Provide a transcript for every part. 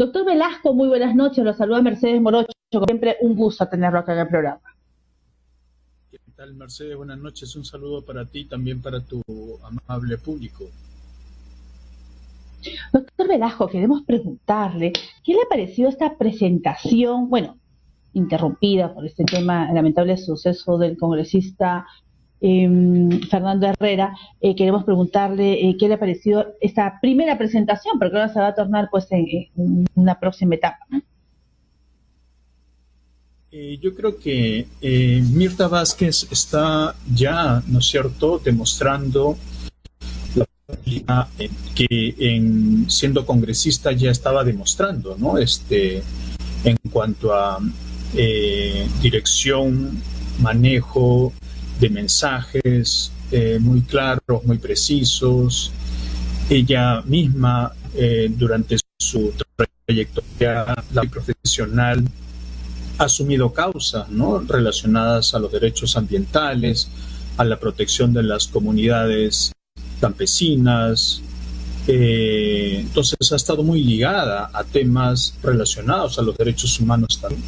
Doctor Velasco, muy buenas noches. Lo saluda Mercedes Morocho. Como siempre, un gusto tenerlo acá en el programa. ¿Qué tal, Mercedes? Buenas noches. Un saludo para ti y también para tu amable público. Doctor Velasco, queremos preguntarle, ¿qué le ha parecido esta presentación, bueno, interrumpida por este tema, lamentable suceso del congresista Fernando Herrera? Queremos preguntarle qué le ha parecido esta primera presentación, porque ahora se va a tornar pues en una próxima etapa, ¿no? Yo creo que Mirta Vázquez está ya, ¿no es cierto?, demostrando que siendo congresista ya estaba demostrando, ¿no? En cuanto a dirección, manejo de mensajes muy claros, muy precisos. Ella misma, durante su trayectoria profesional, ha asumido causas, ¿no?, relacionadas a los derechos ambientales, a la protección de las comunidades campesinas. Entonces ha estado muy ligada a temas relacionados a los derechos humanos también,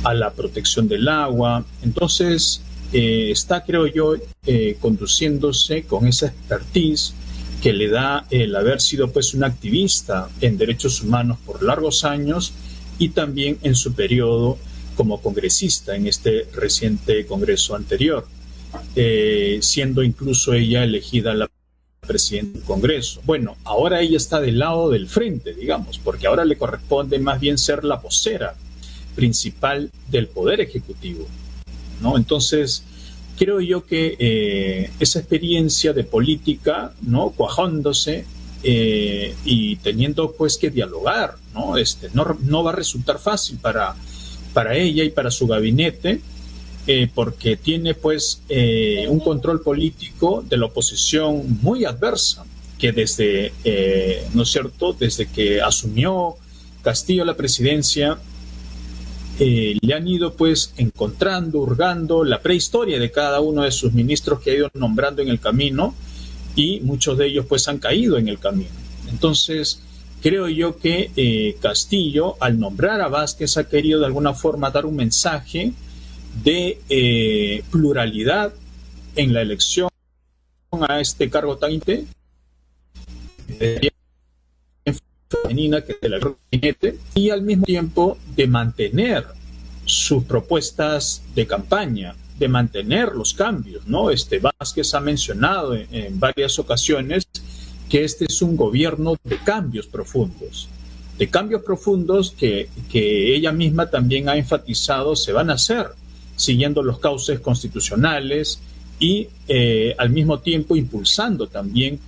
a la protección del agua. Entonces está, creo yo, conduciéndose con esa expertise que le da el haber sido pues una activista en derechos humanos por largos años y también en su periodo como congresista en este reciente congreso anterior, siendo incluso ella elegida la presidenta del Congreso. Bueno, ahora ella está del lado del frente, digamos, porque ahora le corresponde más bien ser la vocera principal del Poder Ejecutivo, ¿no? Entonces, creo yo que esa experiencia de política, ¿no?, cuajándose y teniendo pues que dialogar, ¿no? No va a resultar fácil para ella y para su gabinete, porque tiene pues un control político de la oposición muy adversa, que desde, ¿no es cierto?, desde que asumió Castillo la presidencia, le han ido pues encontrando, hurgando la prehistoria de cada uno de sus ministros que ha ido nombrando en el camino, y muchos de ellos pues han caído en el camino. Entonces, creo yo que Castillo, al nombrar a Vázquez, ha querido de alguna forma dar un mensaje de pluralidad en la elección a este cargo tan femenina que es el gabinete, y al mismo tiempo de mantener sus propuestas de campaña, de mantener los cambios, ¿no? Vázquez ha mencionado en varias ocasiones que este es un gobierno de cambios profundos que ella misma también ha enfatizado se van a hacer siguiendo los cauces constitucionales y al mismo tiempo impulsando también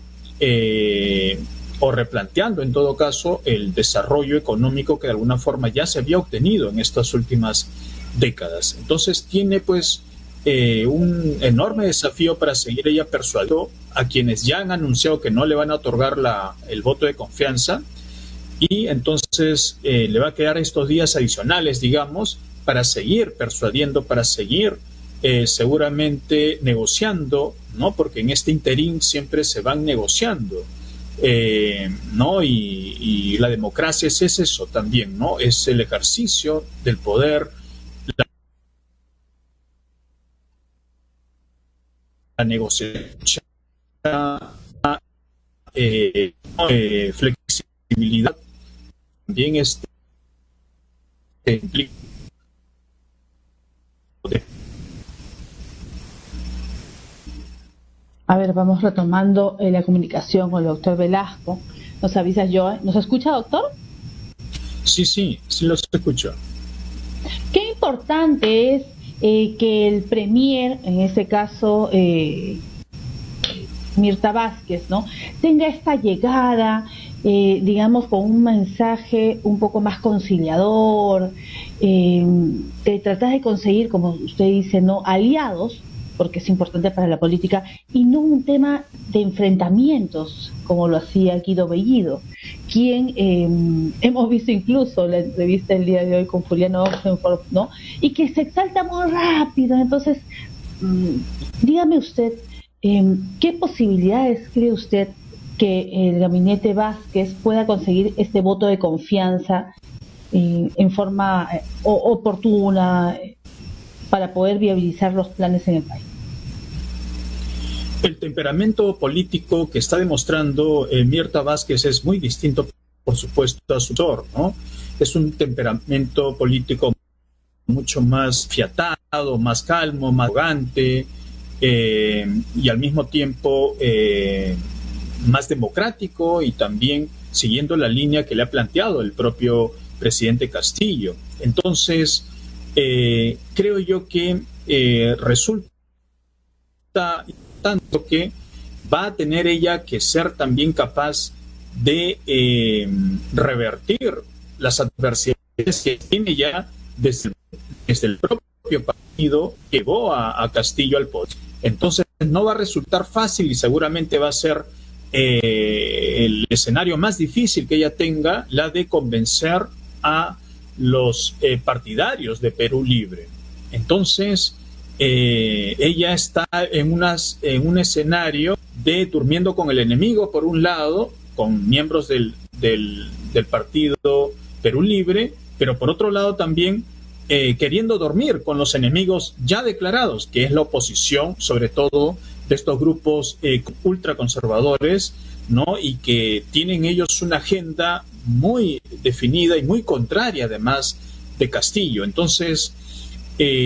o replanteando en todo caso el desarrollo económico que de alguna forma ya se había obtenido en estas últimas décadas. Entonces tiene pues un enorme desafío para seguir ella persuadiendo a quienes ya han anunciado que no le van a otorgar el voto de confianza, y entonces le va a quedar estos días adicionales, digamos, para seguir persuadiendo, para seguir seguramente negociando, ¿no? Porque en este interín siempre se van negociando, ¿no? Y la democracia es eso también, ¿no? Es el ejercicio del poder, la negociación, flexibilidad, también implica. A ver, vamos retomando la comunicación con el doctor Velasco. Nos avisa Joa. ¿Nos escucha, doctor? Sí los escucho. Qué importante es que el premier, en este caso Mirta Vázquez, ¿no?, tenga esta llegada, digamos, con un mensaje un poco más conciliador, de tratar de conseguir, como usted dice, ¿no?, aliados, porque es importante para la política, y no un tema de enfrentamientos, como lo hacía Guido Bellido, quien hemos visto incluso la entrevista el día de hoy con Juliano Oxenford, ¿no?, y que se exalta muy rápido. Entonces, dígame usted, ¿qué posibilidades cree usted que el gabinete Vázquez pueda conseguir este voto de confianza en forma oportuna para poder viabilizar los planes en el país? El temperamento político que está demostrando Mirta Vázquez es muy distinto, por supuesto, a su autor, ¿no? Es un temperamento político mucho más fiatado, más calmo, más arrogante, y al mismo tiempo más democrático, y también siguiendo la línea que le ha planteado el propio presidente Castillo. Entonces, creo yo que resulta tanto que va a tener ella que ser también capaz de revertir las adversidades que tiene ya desde el propio partido que llevó a Castillo al poder. Entonces no va a resultar fácil y seguramente va a ser el escenario más difícil que ella tenga, la de convencer a los partidarios de Perú Libre. Entonces ella está en un escenario de durmiendo con el enemigo, por un lado, con miembros del partido Perú Libre, pero por otro lado también queriendo dormir con los enemigos ya declarados, que es la oposición, sobre todo de estos grupos ultraconservadores, ¿no? Y que tienen ellos una agenda muy definida y muy contraria, además, de Castillo. Entonces,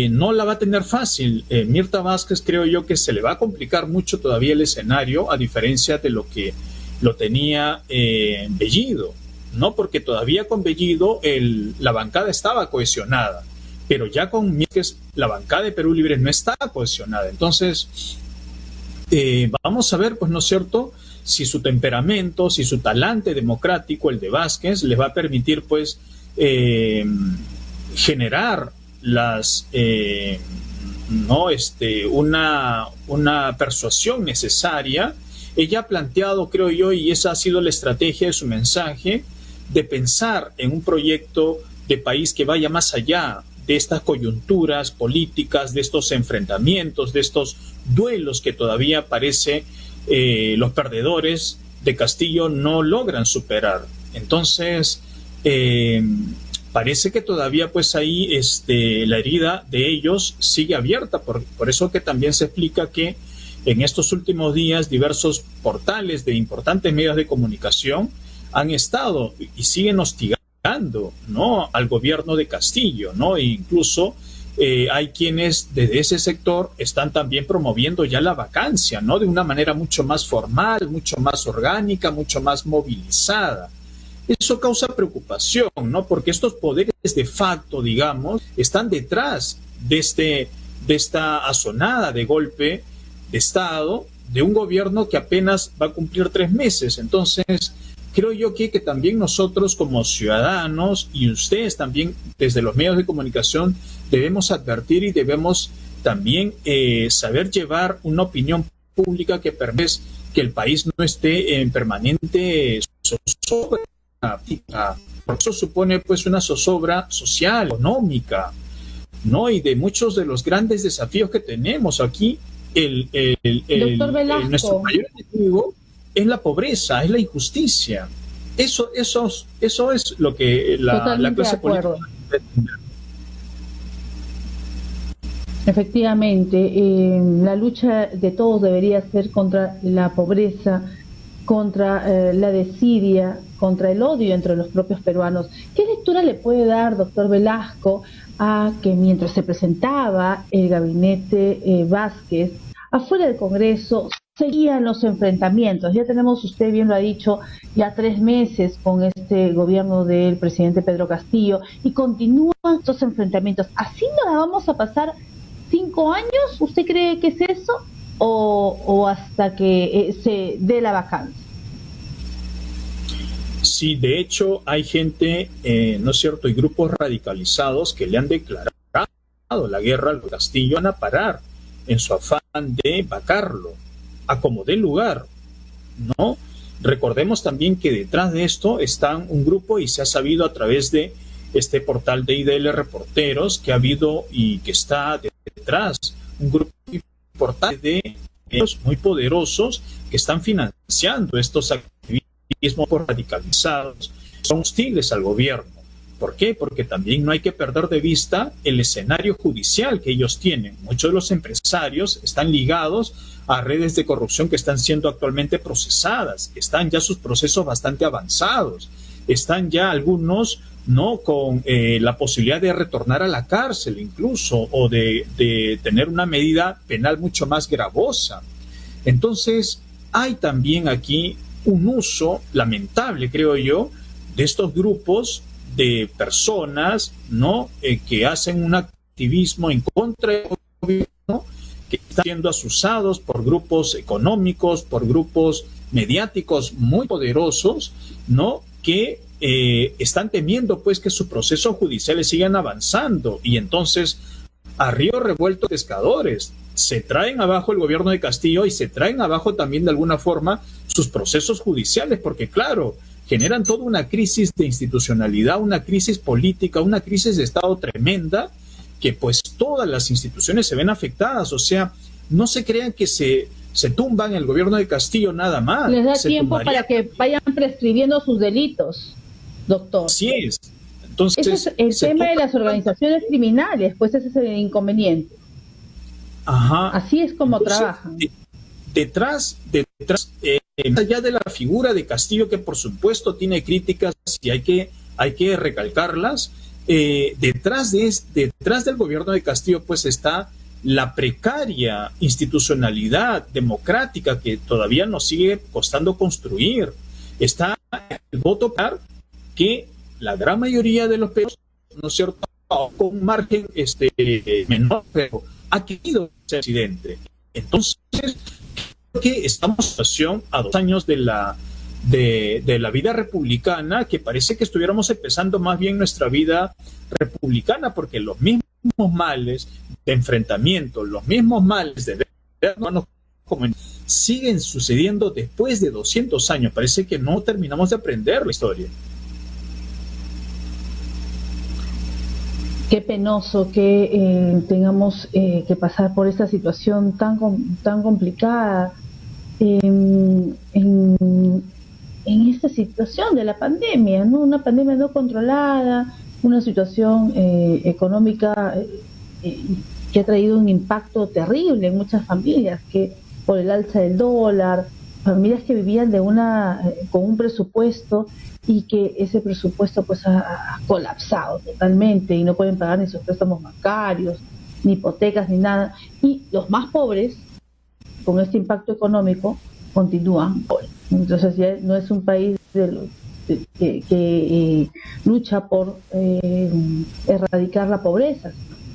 no la va a tener fácil. Mirta Vázquez, creo yo que se le va a complicar mucho todavía el escenario, a diferencia de lo que lo tenía Bellido, ¿no? Porque todavía con Bellido la bancada estaba cohesionada, pero ya con Vázquez la bancada de Perú Libre no está cohesionada. Entonces, vamos a ver, pues, ¿no es cierto?, si su temperamento, si su talante democrático, el de Vázquez, les va a permitir, pues, generar una persuasión necesaria. Ella ha planteado, creo yo, y esa ha sido la estrategia de su mensaje, de pensar en un proyecto de país que vaya más allá de estas coyunturas políticas, de estos enfrentamientos, de estos duelos que todavía parece los perdedores de Castillo no logran superar. Entonces, parece que todavía, pues, ahí la herida de ellos sigue abierta. Por eso que también se explica que en estos últimos días diversos portales de importantes medios de comunicación han estado y siguen hostigando, ¿no?, al gobierno de Castillo, ¿no? E incluso hay quienes desde ese sector están también promoviendo ya la vacancia, ¿no?, de una manera mucho más formal, mucho más orgánica, mucho más movilizada. Eso causa preocupación, ¿no?, porque estos poderes de facto, digamos, están detrás de esta asonada de golpe de Estado de un gobierno que apenas va a cumplir 3 meses. Entonces, creo yo que también nosotros como ciudadanos y ustedes también desde los medios de comunicación debemos advertir y debemos también saber llevar una opinión pública que permita que el país no esté en permanente zozobra. Por eso supone, pues, una zozobra social, económica, ¿no? Y de muchos de los grandes desafíos que tenemos aquí, Doctor Velasco, nuestro mayor enemigo es la pobreza, es la injusticia. Eso es lo que la clase política debe entender. Efectivamente, la lucha de todos debería ser contra la pobreza, contra la desidia, contra el odio entre los propios peruanos. ¿Qué lectura le puede dar, doctor Velasco, a que mientras se presentaba el gabinete Vázquez, afuera del Congreso seguían los enfrentamientos? Ya tenemos, usted bien lo ha dicho, ya 3 meses con este gobierno del presidente Pedro Castillo y continúan estos enfrentamientos. ¿Así no la vamos a pasar 5 años? ¿Usted cree que es eso? ¿O hasta que se dé la vacancia? Sí, de hecho hay gente, ¿no es cierto?, y grupos radicalizados que le han declarado la guerra al Castillo, van a parar en su afán de vacarlo a como dé lugar, ¿no? Recordemos también que detrás de esto están un grupo, y se ha sabido a través de este portal de IDL Reporteros, que ha habido y que está detrás un grupo importante de ellos muy poderosos que están financiando estos activismos radicalizados, son hostiles al gobierno. ¿Por qué? Porque también no hay que perder de vista el escenario judicial que ellos tienen. Muchos de los empresarios están ligados a redes de corrupción que están siendo actualmente procesadas. Están ya sus procesos bastante avanzados. Están ya algunos, ¿no?, con la posibilidad de retornar a la cárcel incluso, o de tener una medida penal mucho más gravosa. Entonces, hay también aquí un uso lamentable, creo yo, de estos grupos de personas, ¿no?, que hacen un activismo en contra del gobierno, que están siendo asusados por grupos económicos, por grupos mediáticos muy poderosos, ¿no?, que están temiendo pues que sus procesos judiciales sigan avanzando, y entonces a río revuelto pescadores, se traen abajo el gobierno de Castillo y se traen abajo también de alguna forma sus procesos judiciales, porque claro, generan toda una crisis de institucionalidad, una crisis política, una crisis de Estado tremenda, que pues todas las instituciones se ven afectadas. O sea, no se crean que se tumban el gobierno de Castillo nada más. Les da tiempo para que vayan prescribiendo sus delitos, doctor. Así es. Entonces, ese es el tema de las organizaciones criminales, pues ese es el inconveniente. Ajá. Así es como entonces, trabajan. Detrás, más allá de la figura de Castillo, que por supuesto tiene críticas y hay que recalcarlas, detrás del gobierno de Castillo pues está la precaria institucionalidad democrática que todavía nos sigue costando construir. Está el voto popular, que la gran mayoría de los peruanos, ¿no es cierto?, con un margen menor, pero ha querido ser presidente. Entonces, creo que estamos en situación a 2 años de la vida republicana, que parece que estuviéramos empezando más bien nuestra vida republicana, porque los mismos males de enfrentamiento, los mismos males de hermanos siguen sucediendo después de 200 años. Parece que no terminamos de aprender la historia. Qué penoso que tengamos que pasar por esta situación tan complicada en esta situación de la pandemia, ¿no? Una pandemia no controlada, una situación económica que ha traído un impacto terrible en muchas familias, que por el alza del dólar, familias que vivían con un presupuesto y que ese presupuesto pues ha colapsado totalmente y no pueden pagar ni sus préstamos bancarios, ni hipotecas, ni nada. Y los más pobres, con este impacto económico, continúan pobres. Entonces ya no es un país que lucha por erradicar la pobreza,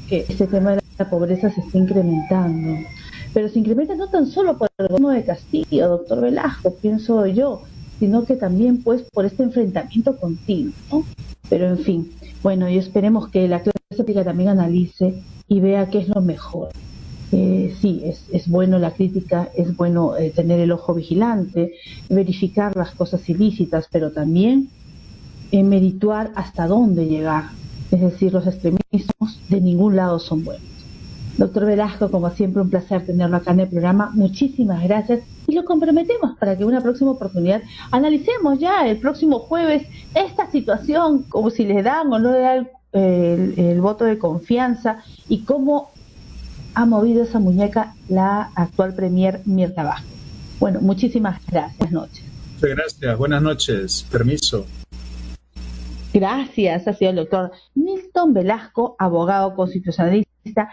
que este tema de la pobreza se está incrementando. Pero se incrementa no tan solo por el gobierno de Castillo, doctor Velasco, pienso yo, sino que también pues por este enfrentamiento continuo, ¿no? Pero en fin, bueno, y esperemos que la clase política también analice y vea qué es lo mejor. Sí, es bueno la crítica, es bueno tener el ojo vigilante, verificar las cosas ilícitas, pero también merituar hasta dónde llegar. Es decir, los extremismos de ningún lado son buenos. Doctor Velasco, como siempre, un placer tenerlo acá en el programa. Muchísimas gracias y lo comprometemos para que una próxima oportunidad analicemos ya el próximo jueves esta situación, como si les dan o no le dan el voto de confianza y cómo ha movido esa muñeca la actual premier Mirta Vázquez. Bueno, muchísimas gracias. Buenas noches. Muchas gracias. Buenas noches. Permiso. Gracias. Ha sido el doctor Milton Velasco, abogado constitucionalista